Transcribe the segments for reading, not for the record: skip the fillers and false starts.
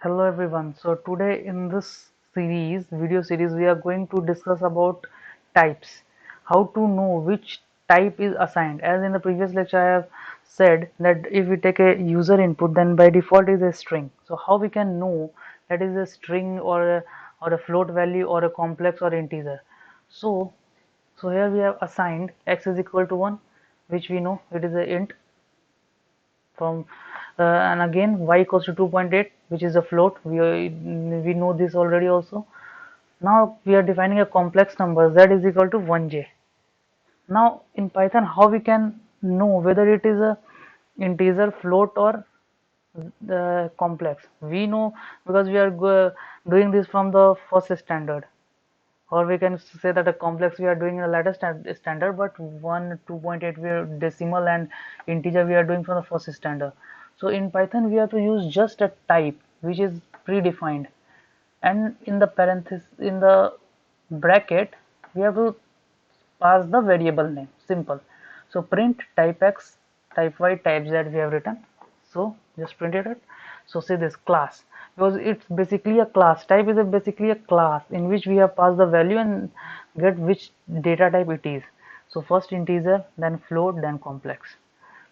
Hello everyone. So today in this video series, we are going to discuss about types. How to know which type is assigned. As in the previous lecture, I have said that if we take a user input, then by default is a string. So how we can know that is a string or a float value or a complex or integer. So here we have assigned x is equal to 1, which we know it is a int from and again y equals to 2.8, which is a float. We know this already also. Now we are defining a complex number z is equal to 1j. Now in Python, how we can know whether it is a integer, float, or the complex? We know because we are doing this from the first standard, or we can say that a complex we are doing in the latter standard, but 1 2.8 we are decimal, and integer we are doing from the first standard. So in Python we have to use just a type which is predefined, and in the parenthesis, in the bracket, we have to pass the variable name. Simple. So print type x, type y, type z we have written. So just print it out. So say this class, because it's basically a class. Type is basically a class in which we have passed the value and get which data type it is. So first integer, then float, then complex.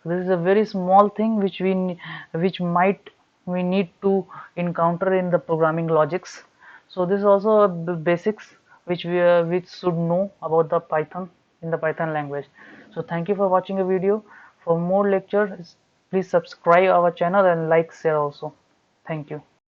This is a very small thing which might we need to encounter in the programming logics. So this is also the basics which should know about the Python in the Python language. So thank you for watching a video. For more lectures, please subscribe our channel and like, share also. Thank you.